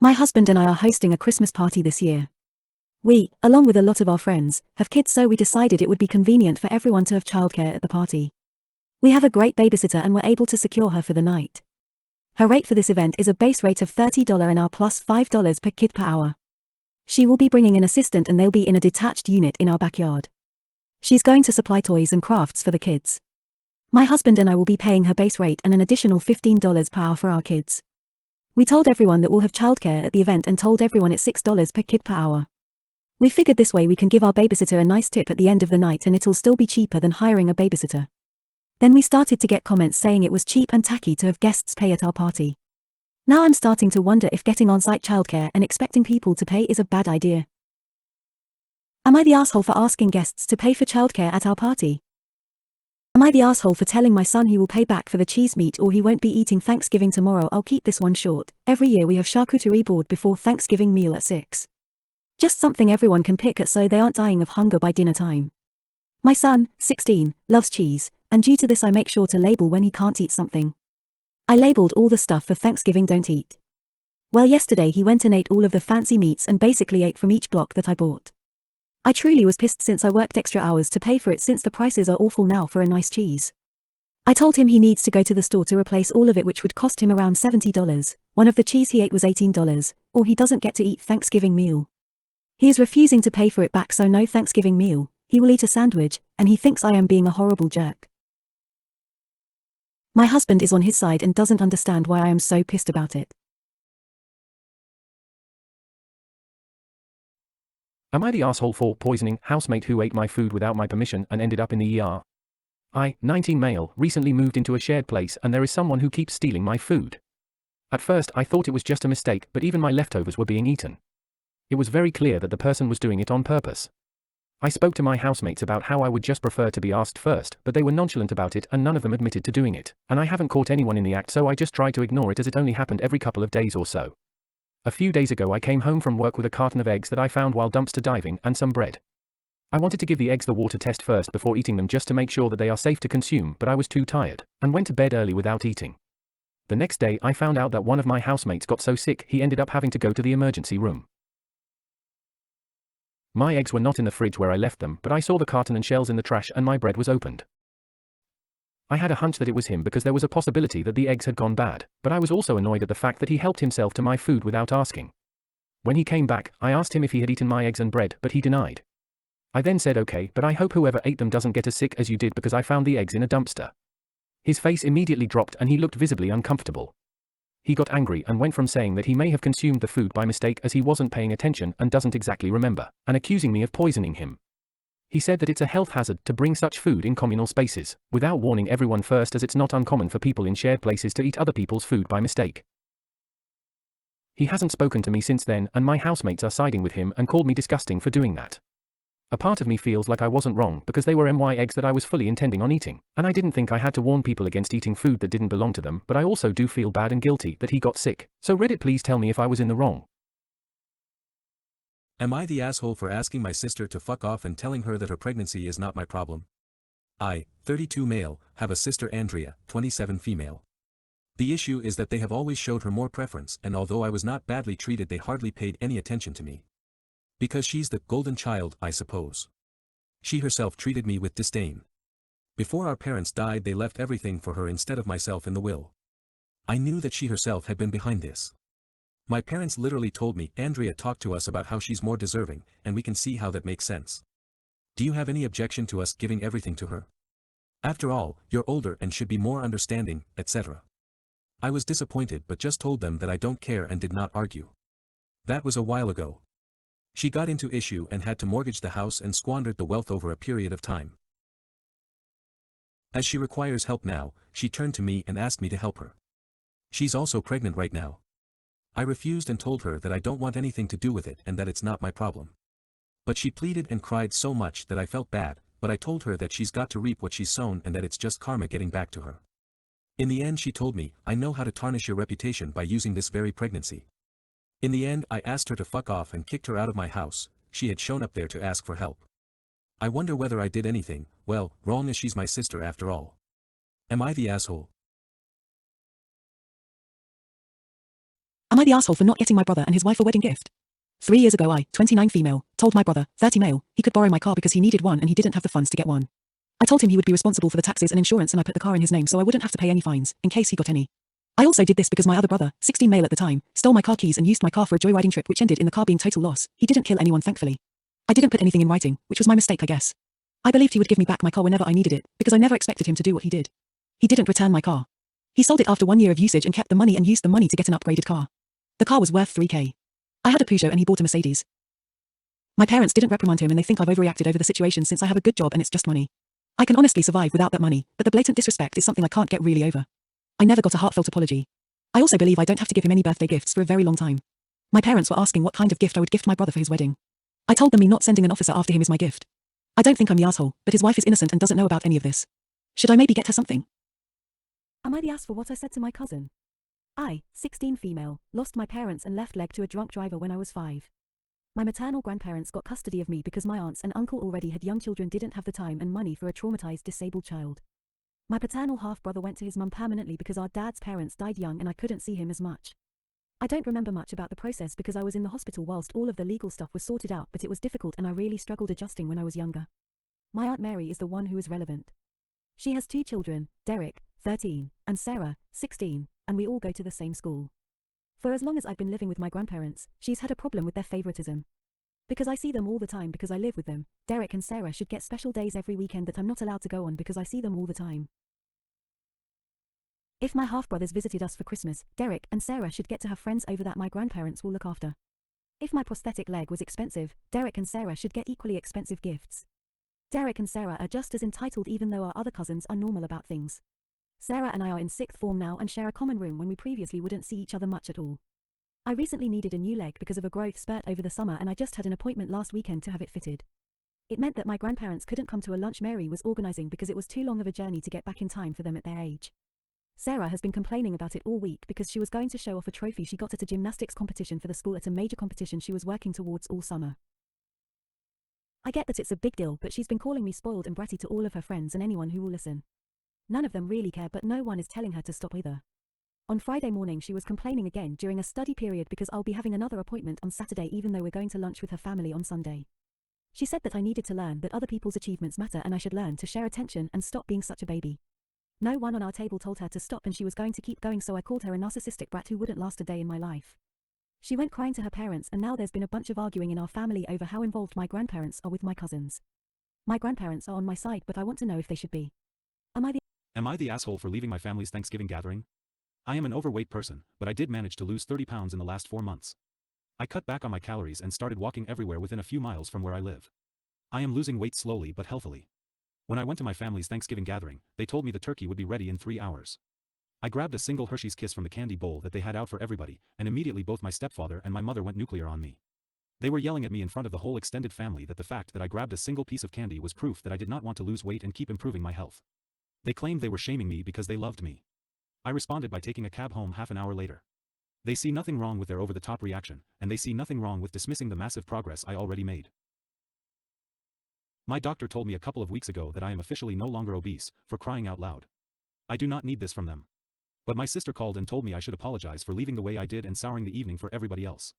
My husband and I are hosting a Christmas party this year. We, along with a lot of our friends, have kids, so we decided it would be convenient for everyone to have childcare at the party. We have a great babysitter and were able to secure her for the night. Her rate for this event is a base rate of $30 an hour plus $5 per kid per hour. She will be bringing an assistant and they'll be in a detached unit in our backyard. She's going to supply toys and crafts for the kids. My husband and I will be paying her base rate and an additional $15 per hour for our kids. We told everyone that we'll have childcare at the event and told everyone it's $6 per kid per hour. We figured this way we can give our babysitter a nice tip at the end of the night and it'll still be cheaper than hiring a babysitter. Then we started to get comments saying it was cheap and tacky to have guests pay at our party. Now I'm starting to wonder if getting on-site childcare and expecting people to pay is a bad idea. Am I the asshole for asking guests to pay for childcare at our party? Am I the asshole for telling my son he will pay back for the cheese meat or he won't be eating Thanksgiving tomorrow? I'll keep this one short. Every year we have charcuterie board before Thanksgiving meal at 6. Just something everyone can pick at so they aren't dying of hunger by dinner time. My son, 16, loves cheese, and due to this I make sure to label when he can't eat something. I labeled all the stuff for Thanksgiving don't eat. Well, yesterday he went and ate all of the fancy meats and basically ate from each block that I bought. I truly was pissed since I worked extra hours to pay for it since the prices are awful now for a nice cheese. I told him he needs to go to the store to replace all of it, which would cost him around $70. One of the cheese he ate was $18, or he doesn't get to eat Thanksgiving meal. He is refusing to pay for it back, so no Thanksgiving meal. He will eat a sandwich, and he thinks I am being a horrible jerk. My husband is on his side and doesn't understand why I am so pissed about it. Am I the asshole for poisoning housemate who ate my food without my permission and ended up in the ER? I, 19 male, recently moved into a shared place and there is someone who keeps stealing my food. At first I thought it was just a mistake, but even my leftovers were being eaten. It was very clear that the person was doing it on purpose. I spoke to my housemates about how I would just prefer to be asked first, but they were nonchalant about it and none of them admitted to doing it, and I haven't caught anyone in the act, so I just tried to ignore it as it only happened every couple of days or so. A few days ago I came home from work with a carton of eggs that I found while dumpster diving and some bread. I wanted to give the eggs the water test first before eating them just to make sure that they are safe to consume, but I was too tired, and went to bed early without eating. The next day I found out that one of my housemates got so sick he ended up having to go to the emergency room. My eggs were not in the fridge where I left them, but I saw the carton and shells in the trash and my bread was opened. I had a hunch that it was him because there was a possibility that the eggs had gone bad, but I was also annoyed at the fact that he helped himself to my food without asking. When he came back, I asked him if he had eaten my eggs and bread, but he denied. I then said okay, but I hope whoever ate them doesn't get as sick as you did because I found the eggs in a dumpster. His face immediately dropped and he looked visibly uncomfortable. He got angry and went from saying that he may have consumed the food by mistake as he wasn't paying attention and doesn't exactly remember, and accusing me of poisoning him. He said that it's a health hazard to bring such food in communal spaces, without warning everyone first, as it's not uncommon for people in shared places to eat other people's food by mistake. He hasn't spoken to me since then, and my housemates are siding with him and called me disgusting for doing that. A part of me feels like I wasn't wrong because they were my eggs that I was fully intending on eating, and I didn't think I had to warn people against eating food that didn't belong to them, but I also do feel bad and guilty that he got sick. So Reddit, please tell me if I was in the wrong. Am I the asshole for asking my sister to fuck off and telling her that her pregnancy is not my problem? I, 32 male, have a sister Andrea, 27 female. The issue is that they have always showed her more preference, and although I was not badly treated, they hardly paid any attention to me. Because she's the golden child, I suppose. She herself treated me with disdain. Before our parents died, they left everything for her instead of myself in the will. I knew that she herself had been behind this. My parents literally told me, Andrea talked to us about how she's more deserving, and we can see how that makes sense. Do you have any objection to us giving everything to her? After all, you're older and should be more understanding, etc. I was disappointed but just told them that I don't care and did not argue. That was a while ago. She got into issue and had to mortgage the house and squandered the wealth over a period of time. As she requires help now, she turned to me and asked me to help her. She's also pregnant right now. I refused and told her that I don't want anything to do with it and that it's not my problem. But she pleaded and cried so much that I felt bad, but I told her that she's got to reap what she's sown and that it's just karma getting back to her. In the end she told me, I know how to tarnish your reputation by using this very pregnancy. In the end I asked her to fuck off and kicked her out of my house. She had shown up there to ask for help. I wonder whether I did anything, well, wrong, as she's my sister after all. Am I the asshole? Am I the asshole for not getting my brother and his wife a wedding gift? 3 years ago I, 29 female, told my brother, 30 male, he could borrow my car because he needed one and he didn't have the funds to get one. I told him he would be responsible for the taxes and insurance and I put the car in his name so I wouldn't have to pay any fines, in case he got any. I also did this because my other brother, 16 male at the time, stole my car keys and used my car for a joyriding trip which ended in the car being total loss. He didn't kill anyone thankfully. I didn't put anything in writing, which was my mistake I guess. I believed he would give me back my car whenever I needed it, because I never expected him to do what he did. He didn't return my car. He sold it after 1 year of usage and kept the money and used the money to get an upgraded car. The car was worth 3k. I had a Peugeot and he bought a Mercedes. My parents didn't reprimand him and they think I've overreacted over the situation since I have a good job and it's just money. I can honestly survive without that money, but the blatant disrespect is something I can't get really over. I never got a heartfelt apology. I also believe I don't have to give him any birthday gifts for a very long time. My parents were asking what kind of gift I would gift my brother for his wedding. I told them me not sending an officer after him is my gift. I don't think I'm the asshole, but his wife is innocent and doesn't know about any of this. Should I maybe get her something? Am I the ass for what I said to my cousin? I, 16 female, lost my parents and left leg to a drunk driver when I was 5. My maternal grandparents got custody of me because my aunts and uncle already had young children didn't have the time and money for a traumatized disabled child. My paternal half-brother went to his mum permanently because our dad's parents died young and I couldn't see him as much. I don't remember much about the process because I was in the hospital whilst all of the legal stuff was sorted out, but it was difficult and I really struggled adjusting when I was younger. My Aunt Mary is the one who is relevant. She has 2 children, Derek, 13, and Sarah, 16, and we all go to the same school. For as long as I've been living with my grandparents, she's had a problem with their favoritism. Because I see them all the time because I live with them, Derek and Sarah should get special days every weekend that I'm not allowed to go on because I see them all the time. If my half-brothers visited us for Christmas, Derek and Sarah should get to have friends over that my grandparents will look after. If my prosthetic leg was expensive, Derek and Sarah should get equally expensive gifts. Derek and Sarah are just as entitled even though our other cousins are normal about things. Sarah and I are in 6th form now and share a common room when we previously wouldn't see each other much at all. I recently needed a new leg because of a growth spurt over the summer and I just had an appointment last weekend to have it fitted. It meant that my grandparents couldn't come to a lunch Mary was organising because it was too long of a journey to get back in time for them at their age. Sarah has been complaining about it all week because she was going to show off a trophy she got at a gymnastics competition for the school at a major competition she was working towards all summer. I get that it's a big deal, but she's been calling me spoiled and bratty to all of her friends and anyone who will listen. None of them really care, but no one is telling her to stop either. On Friday morning she was complaining again during a study period because I'll be having another appointment on Saturday even though we're going to lunch with her family on Sunday. She said that I needed to learn that other people's achievements matter and I should learn to share attention and stop being such a baby. No one on our table told her to stop and she was going to keep going, so I called her a narcissistic brat who wouldn't last a day in my life. She went crying to her parents and now there's been a bunch of arguing in our family over how involved my grandparents are with my cousins. My grandparents are on my side, but I want to know if they should be. Am I the asshole for leaving my family's Thanksgiving gathering? I am an overweight person, but I did manage to lose 30 pounds in the last 4 months. I cut back on my calories and started walking everywhere within a few miles from where I live. I am losing weight slowly but healthily. When I went to my family's Thanksgiving gathering, they told me the turkey would be ready in 3 hours. I grabbed a single Hershey's Kiss from the candy bowl that they had out for everybody, and immediately both my stepfather and my mother went nuclear on me. They were yelling at me in front of the whole extended family that the fact that I grabbed a single piece of candy was proof that I did not want to lose weight and keep improving my health. They claimed they were shaming me because they loved me. I responded by taking a cab home half an hour later. They see nothing wrong with their over-the-top reaction, and they see nothing wrong with dismissing the massive progress I already made. My doctor told me a couple of weeks ago that I am officially no longer obese, for crying out loud. I do not need this from them. But my sister called and told me I should apologize for leaving the way I did and souring the evening for everybody else.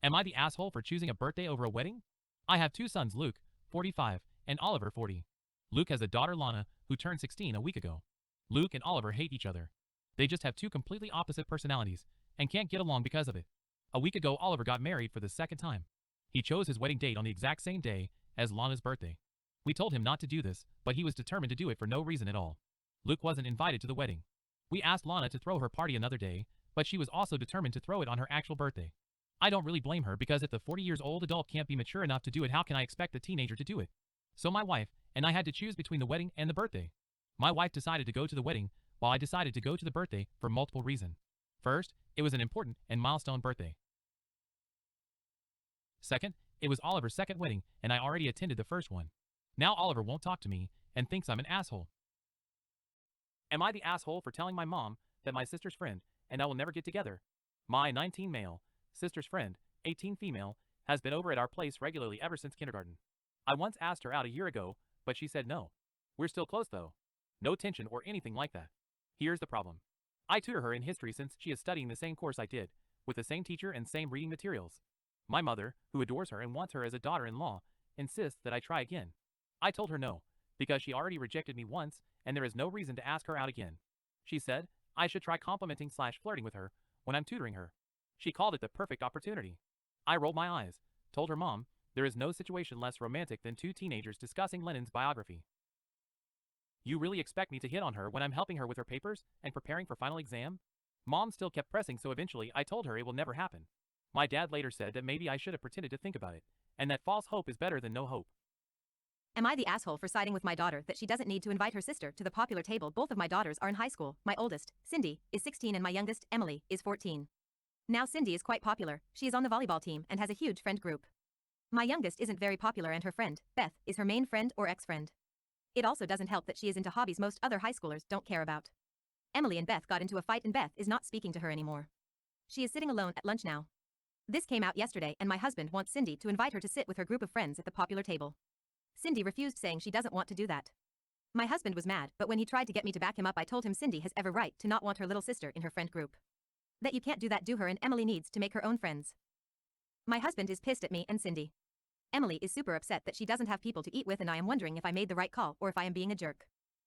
Am I the asshole for choosing a birthday over a wedding? I have 2 sons, Luke, 45, and Oliver, 40. Luke has a daughter, Lana, who turned 16 a week ago. Luke and Oliver hate each other. They just have 2 completely opposite personalities, and can't get along because of it. A week ago, Oliver got married for the 2nd time. He chose his wedding date on the exact same day as Lana's birthday. We told him not to do this, but he was determined to do it for no reason at all. Luke wasn't invited to the wedding. We asked Lana to throw her party another day, but she was also determined to throw it on her actual birthday. I don't really blame her because if the 40-year-old adult can't be mature enough to do it, how can I expect a teenager to do it? So my wife and I had to choose between the wedding and the birthday. My wife decided to go to the wedding, while I decided to go to the birthday for multiple reasons. First, it was an important and milestone birthday. Second, it was Oliver's 2nd wedding, and I already attended the first one. Now Oliver won't talk to me and thinks I'm an asshole. Am I the asshole for telling my mom that my sister's friend and I will never get together? My 19 male, sister's friend, 18 female, has been over at our place regularly ever since kindergarten. I once asked her out a year ago, but she said no. We're still close though. No tension or anything like that. Here's the problem. I tutor her in history since she is studying the same course I did, with the same teacher and same reading materials. My mother, who adores her and wants her as a daughter-in-law, insists that I try again. I told her no, because she already rejected me once and there is no reason to ask her out again. She said I should try complimenting/flirting with her when I'm tutoring her. She called it the perfect opportunity. I rolled my eyes, told her mom, there is no situation less romantic than two teenagers discussing Lenin's biography. You really expect me to hit on her when I'm helping her with her papers and preparing for final exam? Mom still kept pressing, so eventually I told her it will never happen. My dad later said that maybe I should have pretended to think about it, and that false hope is better than no hope. Am I the asshole for siding with my daughter that she doesn't need to invite her sister to the popular table? Both of my daughters are in high school. My oldest, Cindy, is 16 and my youngest, Emily, is 14. Now Cindy is quite popular, she is on the volleyball team and has a huge friend group. My youngest isn't very popular and her friend, Beth, is her main friend or ex-friend. It also doesn't help that she is into hobbies most other high schoolers don't care about. Emily and Beth got into a fight and Beth is not speaking to her anymore. She is sitting alone at lunch now. This came out yesterday and my husband wants Cindy to invite her to sit with her group of friends at the popular table. Cindy refused, saying she doesn't want to do that. My husband was mad, but when he tried to get me to back him up, I told him Cindy has every right to not want her little sister in her friend group. That you can't do that to her and Emily needs to make her own friends. My husband is pissed at me and Cindy. Emily is super upset that she doesn't have people to eat with and I am wondering if I made the right call or if I am being a jerk.